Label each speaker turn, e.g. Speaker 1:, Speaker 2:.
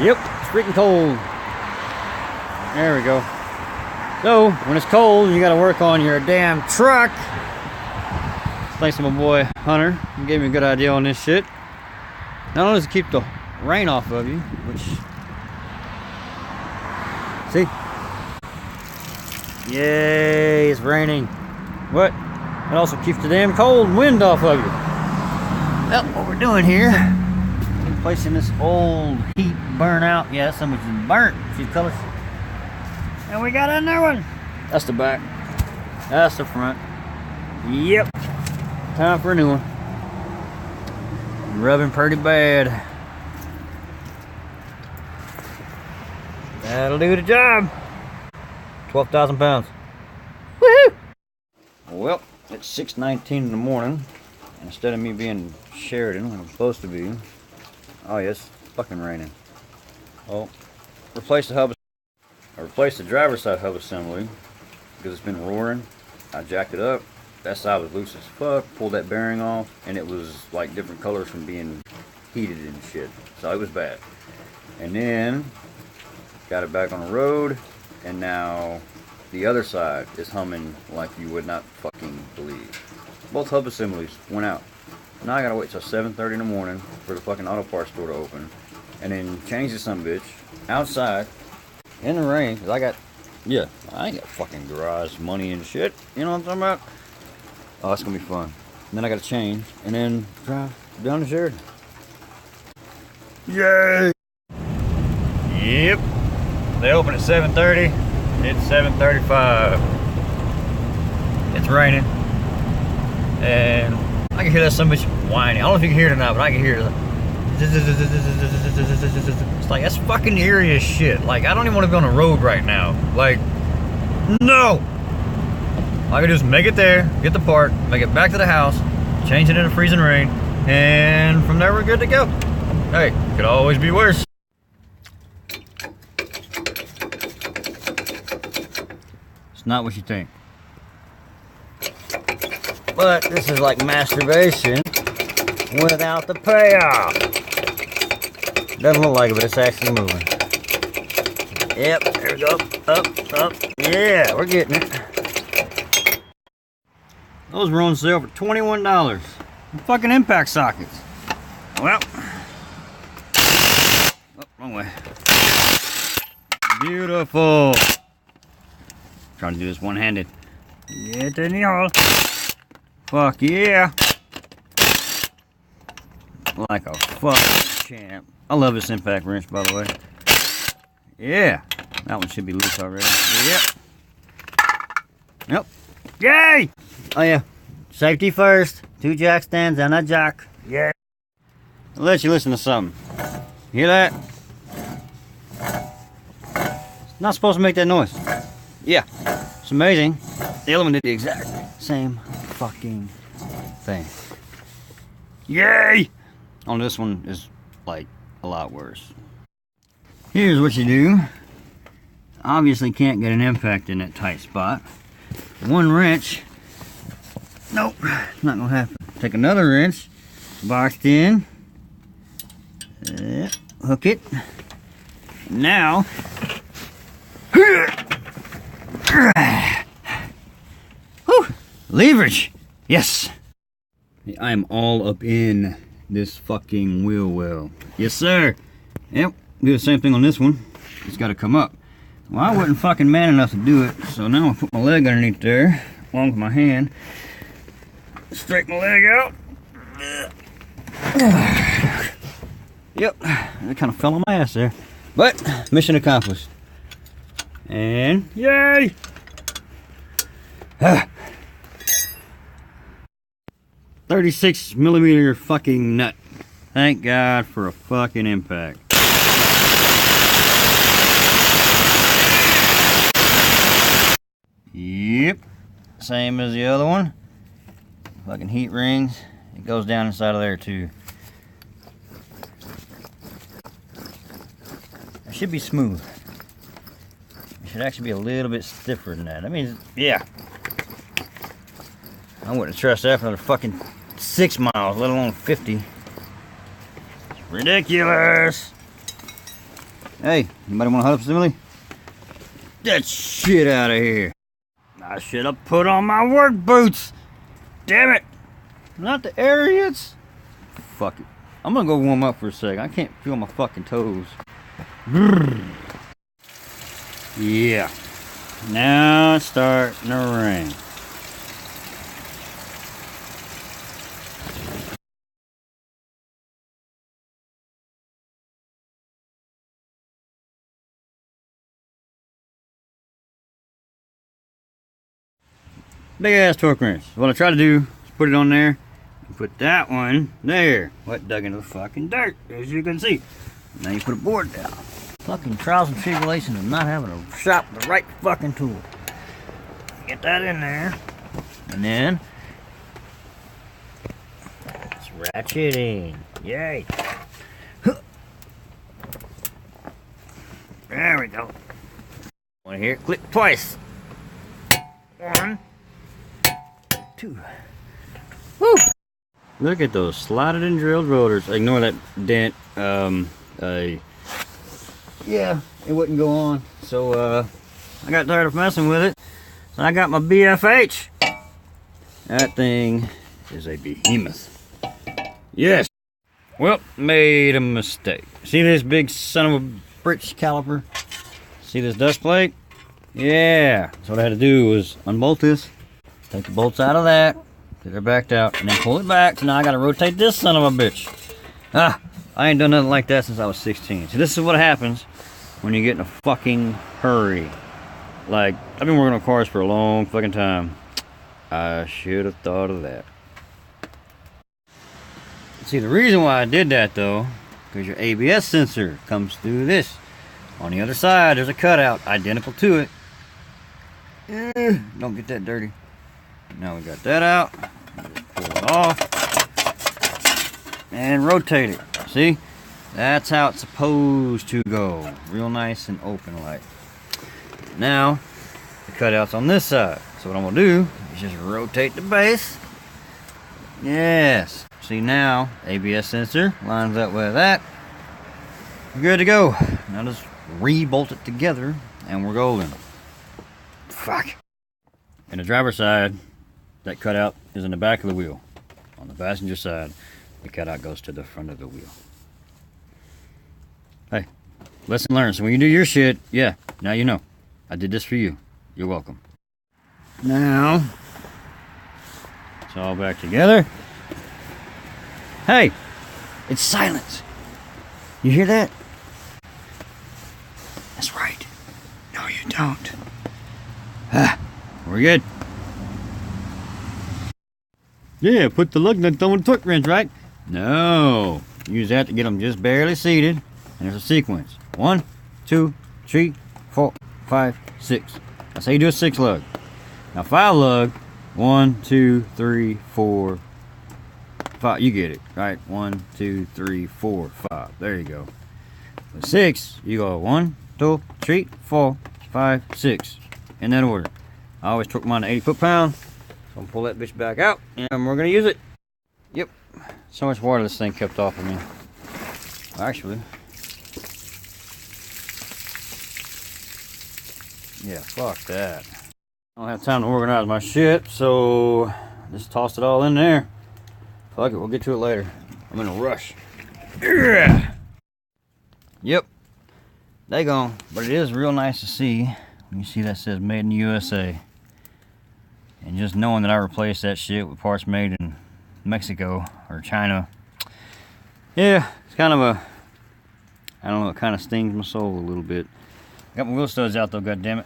Speaker 1: Yep, it's freaking cold. There we go. So, when it's cold and you gotta work on your damn truck, thanks to my boy Hunter, he gave me a good idea on this shit. Not only does it keep the rain off of you, which, see? Yay, it's raining. But it also keeps the damn cold wind off of you. Well, what we're doing here, replacing this old heat burnout. Yeah, some of it's burnt. See the colors? And we got another one. That's the back. That's the front. Yep. Time for a new one. Rubbing pretty bad. That'll do the job. 12,000 pounds. Woohoo! Well, it's 6:19 in the morning. And instead of me being Sheridan, like I'm supposed to be, oh yes, it's fucking raining. Oh, replace the hub. I replaced the driver's side hub assembly because it's been roaring. I jacked it up. That side was loose as fuck. Pulled that bearing off, and it was like different colors from being heated and shit. So it was bad. And then got it back on the road, and now the other side is humming like you would not fucking believe. Both hub assemblies went out. Now I gotta wait till 7:30 in the morning for the fucking auto parts store to open, and then change this son bitch outside in the rain, because I ain't got fucking garage money and shit. You know what I'm talking about? Oh, it's gonna be fun. And then I gotta change, and then drive down to Sheridan. Yay! Yep. They open at 7:30. It's 7:35. It's raining. And I can hear that some bitch whining. I don't know if you can hear it or not, but I can hear it. It's like, that's fucking eerie as shit. Like, I don't even want to be on the road right now. Like, no! I can just make it there, get the part, make it back to the house, change it in the freezing rain, and from there we're good to go. Hey, could always be worse. It's not what you think. But this is like masturbation without the payoff. Doesn't look like it, but it's actually moving. Yep, there we go. Up. Yeah, we're getting it. Those were on sale for $21. Fucking impact sockets. Well. Oh, wrong way. Beautiful. Trying to do this one-handed. Get in the hole. Fuck yeah. Like a fucking champ. I love this impact wrench, by the way. Yeah. That one should be loose already. Yep. Yay! Oh yeah. Safety first. 2 jack stands and a jack. Yeah. I'll let you listen to something. Hear that? It's not supposed to make that noise. Yeah. It's amazing. The other one did the exact same fucking thing. Yay! On this one is like a lot worse. Here's what you do. Obviously can't get an impact in that tight spot. One wrench. Nope, not gonna happen. Take another wrench, boxed in. Hook it. Now. Whew, leverage. Yes. I am all up in this fucking wheel well. Yes, sir. Yep. Do the same thing on this one. It's got to come up. Well, I wasn't fucking man enough to do it, so now I put my leg underneath there, along with my hand. Straighten my leg out. Yep. It kind of fell on my ass there. But, mission accomplished. And, yay! 36mm fucking nut. Thank God for a fucking impact. Yep. Same as the other one. Fucking heat rings. It goes down inside of there too. It should be smooth. It should actually be a little bit stiffer than that. I mean, yeah. I wouldn't trust that for another fucking 6 miles, let alone 50. It's ridiculous. Hey, anybody want a hub assembly? That shit out of here. I should have put on my work boots. Damn it. Not the Ariats. Fuck it. I'm gonna go warm up for a sec. I can't feel my fucking toes. Yeah. Now it's starting to rain. Big ass torque wrench. What I try to do is put it on there and put that one there. What dug into the fucking dirt, as you can see. Now you put a board down. Fucking trials and tribulations of not having a shop with the right fucking tool. Get that in there. And then it's ratcheting. Yay. There we go. Want to hear it? Click twice. 1, 2. Woo! Look at those slotted and drilled rotors. Ignore that dent. Yeah, it wouldn't go on. So I got tired of messing with it. So I got my BFH. That thing is a behemoth. Yes. Well, made a mistake. See this big son of a bitch caliper? See this dust plate? Yeah. So what I had to do was unbolt this, take the bolts out of that, get her backed out, and then pull it back. So now I gotta rotate this son of a bitch. Ah, I ain't done nothing like that since I was 16. So this is what happens when you get in a fucking hurry. Like, I've been working on cars for a long fucking time. I should have thought of that. See, the reason why I did that though, because your ABS sensor comes through this. On the other side, there's a cutout identical to it. Don't get that dirty. Now we got that out. Just pull it off and rotate it. See? That's how it's supposed to go. Real nice and open like. Now, the cutout's on this side. So what I'm gonna do is just rotate the base. Yes. See now, ABS sensor lines up with that. We're good to go. Now just re-bolt it together and we're golden. Fuck. And the driver's side, that cutout is in the back of the wheel. On the passenger side, the cutout goes to the front of the wheel. Hey, lesson learned. So when you do your shit, yeah, now you know. I did this for you. You're welcome. Now, it's all back together. Hey, it's silence. You hear that? That's right. No, you don't. Ah, we're good. Yeah, put the lug nut on the torque wrench, right? No. Use that to get them just barely seated. And there's a sequence. 1, 2, 3, 4, 5, 6. That's how you do a 6 lug. Now 5 lug. 1, 2, 3, 4, 5. You get it, right? 1, 2, 3, 4, 5. There you go. With 6, you go 1, 2, 3, 4, 5, 6. In that order. I always took mine to 80 foot-pounds. So I'm gonna pull that bitch back out and we're gonna use it. Yep. So much water this thing kept off of me. Actually. Yeah, fuck that. I don't have time to organize my shit, so just toss it all in there. Fuck it, we'll get to it later. I'm in a rush. Yeah. Yep. They gone. But it is real nice to see when you see that says made in the USA. And just knowing that I replaced that shit with parts made in Mexico or China. Yeah, it's kind of a, I don't know, it kind of stings my soul a little bit. Got my wheel studs out though, goddammit.